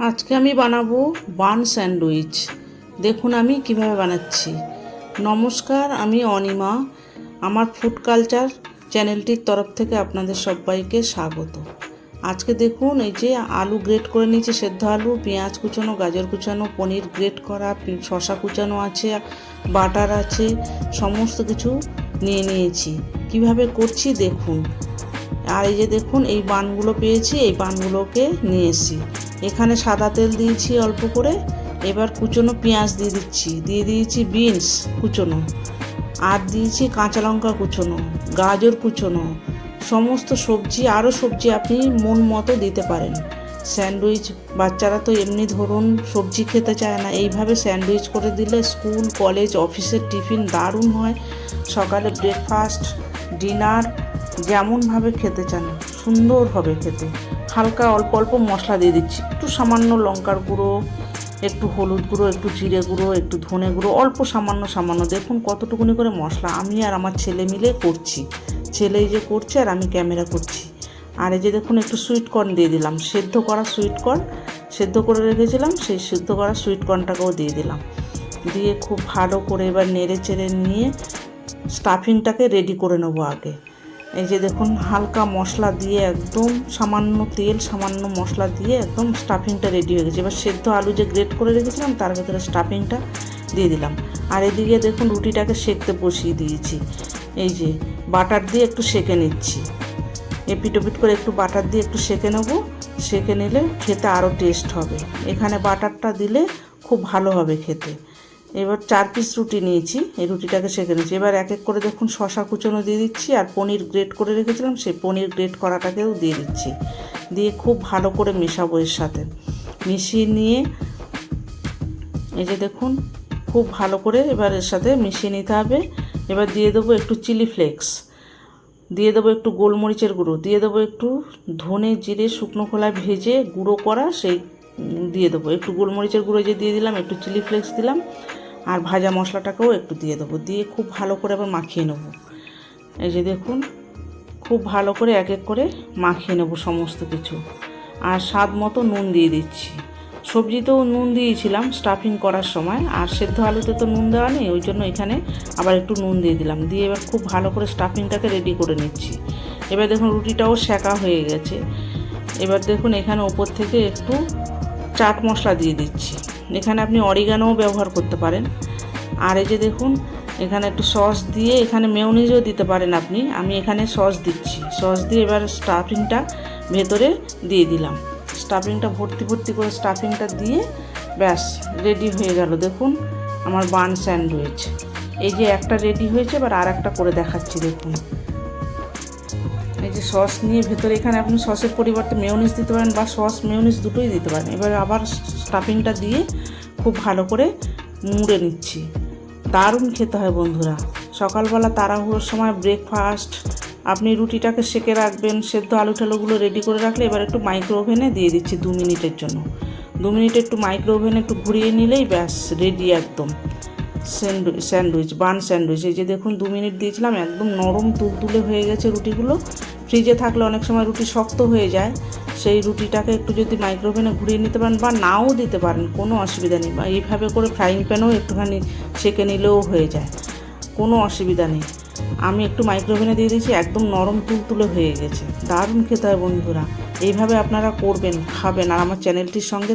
আজকে আমি বানাবো বান স্যান্ডউইচ। দেখুন আমি কিভাবে বানাচ্ছি। নমস্কার, আমি অনিমা। আমার ফুড কালচার চ্যানেলটির তরফ থেকে আপনাদের সবাইকে স্বাগত। আজকে দেখুন এই যে আলু গ্রেট করে নিয়েছি, সেদ্ধ আলু, পেঁয়াজ কুচানো, গাজর কুচানো, পনির গ্রেট করা, শসা কুচানো আছে, বাটার আছে, সমস্ত কিছু নিয়ে নিয়েছি। কিভাবে করছি দেখুন। আর এই যে দেখুন এই বানগুলো পেয়েছি, এই বানগুলোকে নিয়ে এসেছি। এখানে সাদা তেল দিয়েছি অল্প করে। এবার কুচনো পেঁয়াজ দিয়ে দিয়েছি বিনস কুচনো, আর দিয়েছি কাঁচা লঙ্কা কুচনো, গাজর কুচনো, সমস্ত সবজি, আরও সবজি আপনি মন মতো দিতে পারেন। স্যান্ডউইচ বাচ্চারা তো এমনি ধরুন সবজি খেতে চায় না, এইভাবে স্যান্ডউইচ করে দিলে স্কুল কলেজ অফিসের টিফিন দারুণ হয়। সকালে ব্রেকফাস্ট ডিনার যেমনভাবে খেতে চান সুন্দর হবে খেতে। হালকা অল্প অল্প মশলা দিয়ে দিচ্ছি, একটু সামান্য লঙ্কার গুঁড়ো, একটু হলুদ গুঁড়ো, একটু জিরে গুঁড়ো, একটু ধনে গুঁড়ো, অল্প সামান্য দেখুন কতটুকুনি করে মশলা। আমি আর আমার ছেলে মিলে করছি, ছেলে এই যে করছে আর আমি ক্যামেরা করছি। আর এই যে দেখুন একটু সুইট কর্ন দিয়ে দিলাম, সেদ্ধ করা সুইট কর্ন, সেদ্ধ করে রেখেছিলাম, সেই সেদ্ধ করা সুইট কর্নটাকেও দিয়ে দিলাম। দিয়ে খুব ভালো করে এবার নেড়ে চেড়ে নিয়ে স্টাফিংটাকে রেডি করে নেবো আগে। এই যে দেখুন হালকা মশলা দিয়ে একদম সামান্য তেল সামান্য মশলা দিয়ে একদম স্টাফিংটা রেডি হয়ে গেছে। এবার সেদ্ধ আলু যে গ্রেট করে রেখেছিলাম তার ভেতরে স্টাফিংটা দিয়ে দিলাম। আর এদিকে দেখুন রুটিটাকে সেঁকতে বসিয়ে দিয়েছি। এই যে বাটার দিয়ে একটু সেঁকে নিচ্ছি, এপিট ওপিট করে একটু বাটার দিয়ে একটু সেঁকে নেবো। সেঁকে নিলে খেতে আরও টেস্ট হবে। এখানে বাটারটা দিলে খুব ভালো হবে খেতে। এবার 4 পিস রুটি নিয়েছি, এই রুটিটাকে সেঁকে নিয়েছি। এবার এক এক করে দেখুন শসা কুচনো দিয়ে দিচ্ছি, আর পনির গ্রেট করে রেখেছিলাম সেই পনির গ্রেট করাটাকেও দিয়ে দিচ্ছি। দিয়ে খুব ভালো করে মেশাবো, এর সাথে মিশিয়ে নিয়ে এই যে দেখুন খুব ভালো করে এবার এর সাথে মিশিয়ে নিতে হবে। এবার দিয়ে দেবো একটু চিলি ফ্লেক্স, দিয়ে দেবো একটু গোলমরিচের গুঁড়ো, দিয়ে দেবো একটু ধনে জিরে শুকনো খোলায় ভেজে গুঁড়ো করা সেই দিয়ে দেবো, একটু গোলমরিচের গুঁড়ো যে দিয়ে দিলাম, একটু চিলি ফ্লেক্স দিলাম, আর ভাজা মশলাটাকেও একটু দিয়ে দেবো। দিয়ে খুব ভালো করে আবার মাখিয়ে নেবো। এই যে দেখুন খুব ভালো করে এক এক করে মাখিয়ে নেবো সমস্ত কিছু। আর স্বাদ মতো নুন দিয়ে দিচ্ছি। সবজিতেও নুন দিয়েছিলাম স্টাফিং করার সময়, আর সেদ্ধ আলুতে তো নুন দেওয়া নেই, ওই জন্য এখানে আবার একটু নুন দিয়ে দিলাম। দিয়ে এবার খুব ভালো করে স্টাফিংটাকে রেডি করে নিচ্ছি। এবার দেখুন রুটিটাও সেঁকা হয়ে গেছে। এবার দেখুন এখানে ওপর থেকে একটু চাট মশলা দিয়ে দিচ্ছি। এখানে আপনি অরিগানোও ব্যবহার করতে পারেন। আর এই যে দেখুন এখানে একটু সস দিয়ে, এখানে মেয়োনিজও দিতে পারেন আপনি, আমি এখানে সস দিচ্ছি। সস দিয়ে এবার স্টাফিংটা ভেতরে দিয়ে দিলাম। স্টাফিংটা ভর্তি করে স্টাফিংটা দিয়ে ব্যাস রেডি হয়ে গেল। দেখুন আমার বান স্যান্ডউইচ এই যে একটা রেডি হয়েছে। এবার আর একটা করে দেখাচ্ছি। দেখুন এই যে সস নিয়ে ভেতরে, এখানে আপনি সসের পরিবর্তে মেয়োনিজ দিতে পারেন, বা সস মেয়োনিজ দুটোই দিতে পারেন। এবার আবার স্টাফিংটা দিয়ে খুব ভালো করে মুড়ে নিচ্ছি। দারুণ খেতে হয় বন্ধুরা। সকালবেলা তাড়াহুড়োর সময় ব্রেকফাস্ট আপনি রুটিটাকে সেঁকে রাখবেন, সেদ্ধ আলু টালুগুলো রেডি করে রাখলে এবার একটু মাইক্রো ওভেনে দিয়ে দিচ্ছি 2 মিনিটের জন্য। 2 মিনিট একটু মাইক্রো ওভেনে একটু ঘুরিয়ে নিলেই ব্যাস রেডি একদম স্যান্ডউইচ, বান স্যান্ডউইচ। এই যে দেখুন 2 মিনিট দিয়েছিলাম, একদম নরম তুলতুলে হয়ে গেছে রুটিগুলো। ফ্রিজে থাকলে অনেক সময় রুটি শক্ত হয়ে যায়, সেই রুটিটাকে একটু যদি মাইক্রো ওভেনে ঘুরিয়ে নিতে পারেন বা নাও দিতে পারেন কোনো অসুবিধা নেই, বা এইভাবে করে ফ্রাইং প্যানেও একটুখানি সেঁকে নিলেও হয়ে যায়, কোনো অসুবিধা নেই। আমি একটু মাইক্রো ওভেনে দিয়ে দিয়েছি, একদম নরম তুলতুলে হয়ে গেছে। দারুণ খেতে হয় বন্ধুরা। এইভাবে আপনারা করবেন, খাবেন, আর আমার চ্যানেলটির সঙ্গে